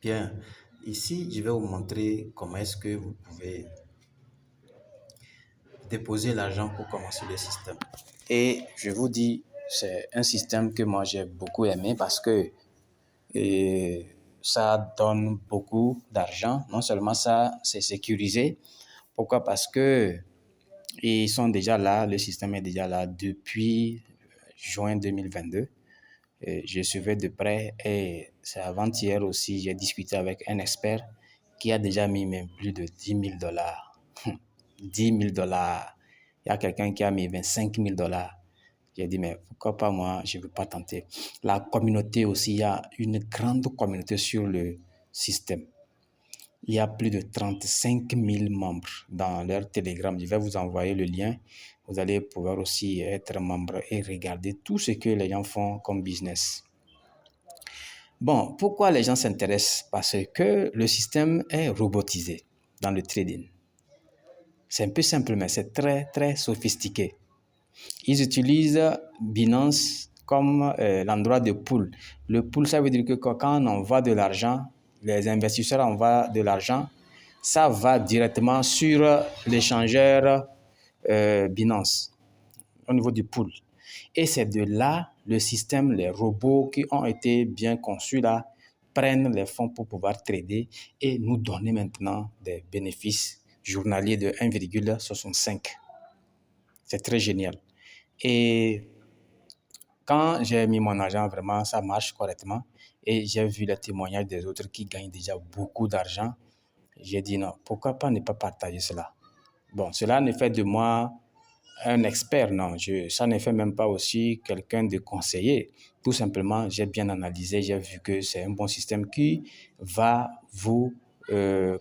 Bien, ici, je vais vous montrer comment est-ce que vous pouvez déposer l'argent pour commencer le système. Et je vous dis, c'est un système que moi j'ai beaucoup aimé parce que ça donne beaucoup d'argent. Non seulement ça, c'est sécurisé. Pourquoi? Parce que ils sont déjà là, le système est déjà là depuis juin 2022. Je suivais de près et c'est avant-hier aussi, j'ai discuté avec un expert qui a déjà mis même plus de 10 000 $. 10 000 $. Il y a quelqu'un qui a mis 25 000 $. J'ai dit, mais pourquoi pas moi, je ne veux pas tenter. La communauté aussi, il y a une grande communauté sur le système. Il y a plus de 35 000 membres dans leur Telegram. Je vais vous envoyer le lien. Vous allez pouvoir aussi être membre et regarder tout ce que les gens font comme business. Bon, pourquoi les gens s'intéressent? Parce que le système est robotisé dans le trading. C'est un peu simple, mais c'est très, très sophistiqué. Ils utilisent Binance comme l'endroit de pool. Le pool, ça veut dire que quand on envoie de l'argent, les investisseurs envoient de l'argent, ça va directement sur l'échangeur Binance, au niveau du pool. Et c'est de là, le système, les robots qui ont été bien conçus là, prennent les fonds pour pouvoir trader et nous donner maintenant des bénéfices journaliers de 1,65. C'est très génial. Et quand j'ai mis mon argent, vraiment, ça marche correctement. Et j'ai vu les témoignages des autres qui gagnent déjà beaucoup d'argent. J'ai dit non, pourquoi pas ne pas partager cela? Bon, cela ne fait de moi un expert, non. Ça ne fait même pas aussi quelqu'un de conseiller. Tout simplement, j'ai bien analysé, j'ai vu que c'est un bon système qui va vous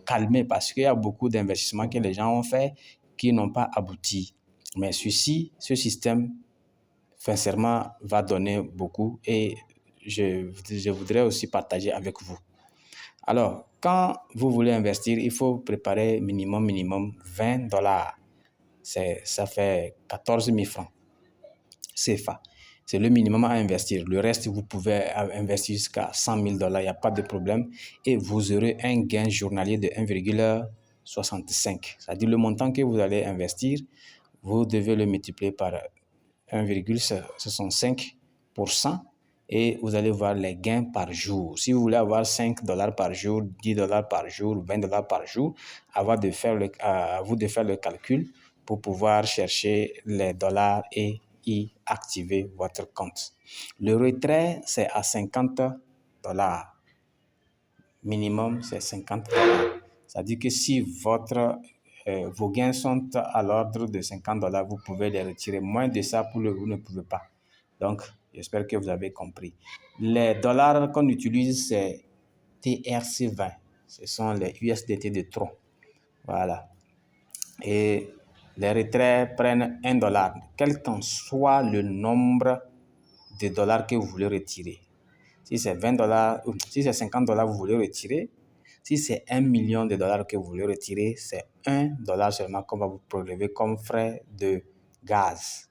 calmer parce qu'il y a beaucoup d'investissements que les gens ont fait qui n'ont pas abouti. Mais ce système, sincèrement, va donner beaucoup et je voudrais aussi partager avec vous. Alors, quand vous voulez investir, il faut préparer minimum 20 $. Ça fait 14 000 francs CFA. C'est le minimum à investir. Le reste, vous pouvez investir jusqu'à 100 000 $. Il n'y a pas de problème. Et vous aurez un gain journalier de 1,65. C'est-à-dire le montant que vous allez investir, vous devez le multiplier par 1,65% et vous allez voir les gains par jour. Si vous voulez avoir 5 $ par jour, 10 $ par jour, 20 $ par jour, à vous de faire le calcul pour pouvoir chercher les dollars et y activer votre compte. Le retrait, c'est à 50 $. Minimum, c'est 50 $. C'est-à-dire que si vos gains sont à l'ordre de 50 $, vous pouvez les retirer. Moins de ça, vous ne pouvez pas. Donc, j'espère que vous avez compris. Les dollars qu'on utilise, c'est TRC20. Ce sont les USDT de Tron. Voilà. Et les retraits prennent 1 $, quel qu'en soit le nombre de dollars que vous voulez retirer. Si c'est 20 $, si c'est 50 $, vous voulez retirer. Si c'est 1 million de dollars que vous voulez retirer, c'est 1 $ seulement qu'on va vous prélever comme frais de gaz.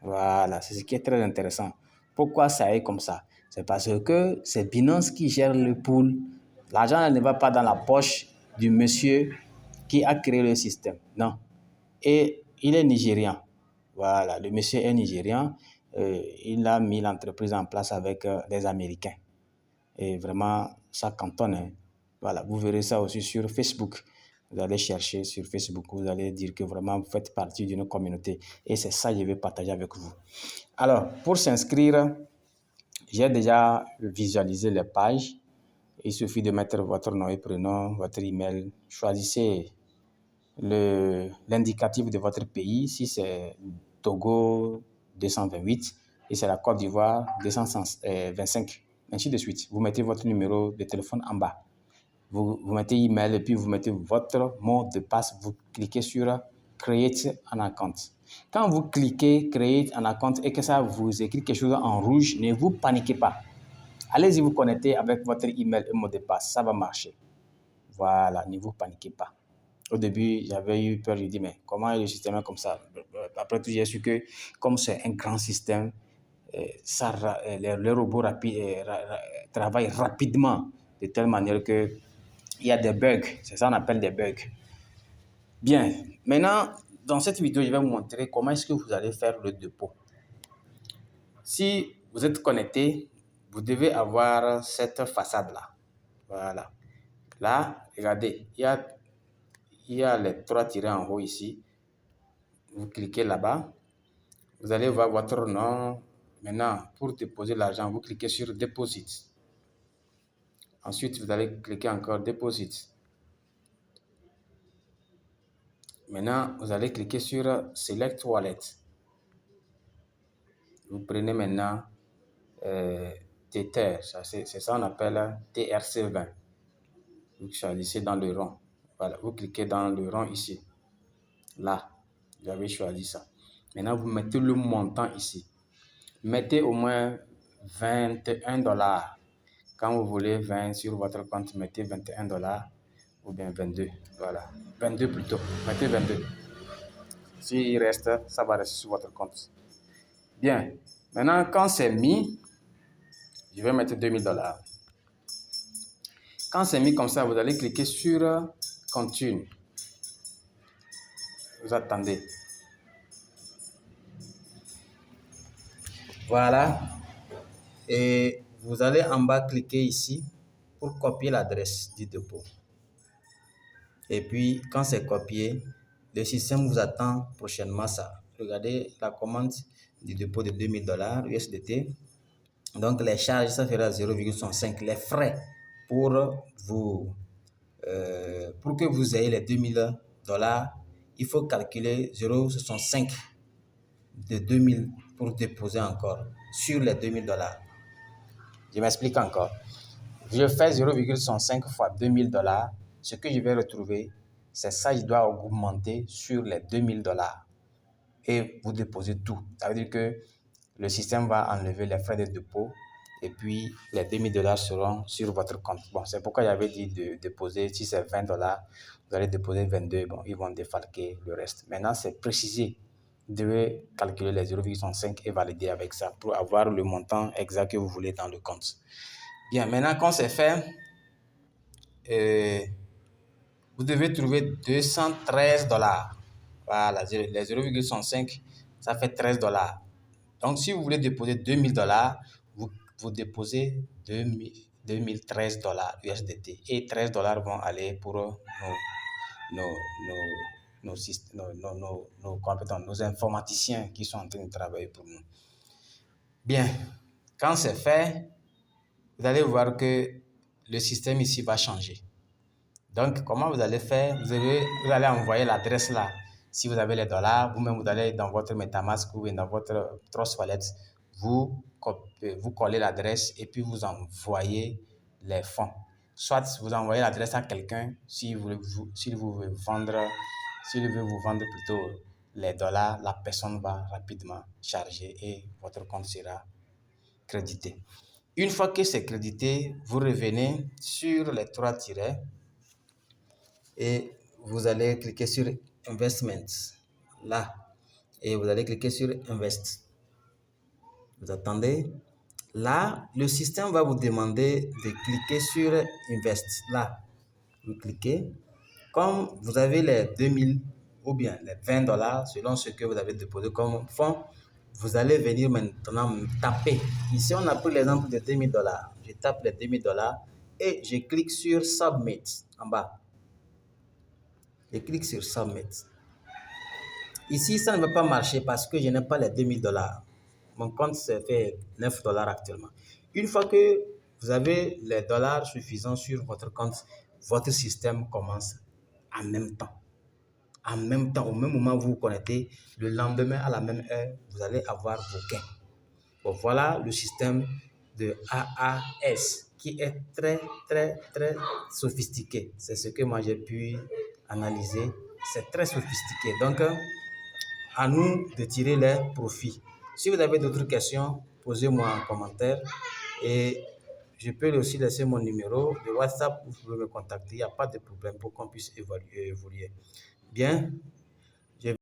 Voilà, c'est ce qui est très intéressant. Pourquoi ça est comme ça? C'est parce que c'est Binance qui gère le pool. L'argent ne va pas dans la poche du monsieur qui a créé le système. Non. Et il est nigérian. Voilà, le monsieur est nigérian. Il a mis l'entreprise en place avec des Américains. Et vraiment, ça cantonne. Hein. Voilà, vous verrez ça aussi sur Facebook. Vous allez chercher sur Facebook, vous allez dire que vraiment vous faites partie d'une communauté. Et c'est ça que je vais partager avec vous. Alors, pour s'inscrire, j'ai déjà visualisé les pages. Il suffit de mettre votre nom et prénom, votre email. Choisissez l'indicatif de votre pays. Si c'est Togo 228 et c'est la Côte d'Ivoire 225, ainsi de suite. Vous mettez votre numéro de téléphone en bas. Vous mettez email et puis vous mettez votre mot de passe. Vous cliquez sur Create an account. Quand vous cliquez Create an account et que ça vous écrit quelque chose en rouge, ne vous paniquez pas. Allez-y vous connecter avec votre email et mot de passe. Ça va marcher. Voilà, ne vous paniquez pas. Au début, j'avais eu peur, je dis, mais comment est le système est comme ça? Après tout, j'ai su que comme c'est un grand système, les robots travaillent rapidement. de telle manière que il y a des bugs. C'est ça qu'on appelle des bugs. Bien. Maintenant, dans cette vidéo, je vais vous montrer comment est-ce que vous allez faire le dépôt. Si vous êtes connecté, vous devez avoir cette façade-là. Voilà. Là, regardez, il y a les 3 tirets en haut ici. Vous cliquez là-bas. Vous allez voir votre nom. Maintenant, pour déposer l'argent, vous cliquez sur Deposit. Ensuite, vous allez cliquer encore Deposit. Maintenant, vous allez cliquer sur Select Wallet. Vous prenez maintenant Tether, c'est ça qu'on appelle TRC20. Vous choisissez dans le rond. Voilà, vous cliquez dans le rond ici. Là, vous avez choisi ça. Maintenant, vous mettez le montant ici. Mettez au moins 21 $. Quand vous voulez 20 sur votre compte, mettez 21 $ ou bien 22. Voilà, 22 plutôt. Mettez 22. S'il reste, ça va rester sur votre compte. Bien. Maintenant, quand c'est mis, je vais mettre 2000 $. Quand c'est mis comme ça, vous allez cliquer sur Continue. Vous attendez. Voilà. Et vous allez en bas cliquer ici pour copier l'adresse du dépôt. Et puis, quand c'est copié, le système vous attend prochainement ça. Regardez la commande du dépôt de 2000 $ USDT. Donc, les charges, ça fera 0,65. Les frais pour que vous ayez les 2000 $, il faut calculer 0,65 de 2000 pour déposer encore sur les 2000 $. Je m'explique encore. Je fais 0,65 fois 2000 $. Ce que je vais retrouver, c'est ça, je dois augmenter sur les 2000 $. Et vous déposez tout. Ça veut dire que le système va enlever les frais de dépôt et puis les 2000 $ seront sur votre compte. Bon, c'est pourquoi j'avais dit de déposer, si c'est 20 $, vous allez déposer 22, bon, ils vont défalquer le reste. Maintenant, c'est précisé. Vous devez calculer les 0,5 et valider avec ça pour avoir le montant exact que vous voulez dans le compte. Bien, maintenant, quand c'est fait, vous devez trouver 213 $. Voilà, les 0,65, ça fait 13 $. Donc, si vous voulez déposer 2000 $, vous déposez 2013 $ USDT et 13 $ vont aller pour nos informaticiens qui sont en train de travailler pour nous. Bien, quand c'est fait, vous allez voir que le système ici va changer. Donc, comment vous allez faire? Vous allez envoyer l'adresse là. Si vous avez les dollars, vous-même, vous allez dans votre MetaMask ou dans votre Trust Wallet, vous collez l'adresse et puis vous envoyez les fonds. Soit vous envoyez l'adresse à quelqu'un s'il veut vous vendre plutôt les dollars, la personne va rapidement charger et votre compte sera crédité. Une fois que c'est crédité, vous revenez sur les 3 tirets et vous allez cliquer sur Investments, là, et vous allez cliquer sur Invest. Vous attendez. Là, le système va vous demander de cliquer sur Invest, là. Vous cliquez. Comme vous avez les 2000 ou bien les 20 $, selon ce que vous avez déposé comme fonds, vous allez venir maintenant taper. Ici, on a pris l'exemple de 2000 $. Je tape les 2000 $ et je clique sur Submit en bas. Je clique sur Submit. Ici, ça ne va pas marcher parce que je n'ai pas les 2000 $. Mon compte s'est fait 9 $ actuellement. Une fois que vous avez les dollars suffisants sur votre compte, votre système commence en même temps. En même temps, au même moment où vous vous connectez, le lendemain à la même heure, vous allez avoir vos gains. Bon, voilà le système de AAS qui est très, très, très sophistiqué. C'est ce que moi j'ai pu analyser. C'est très sophistiqué. Donc, à nous de tirer les profits. Si vous avez d'autres questions, posez-moi en commentaire et je peux aussi laisser mon numéro de WhatsApp où vous pouvez me contacter. Il n'y a pas de problème pour qu'on puisse évoluer. Bien,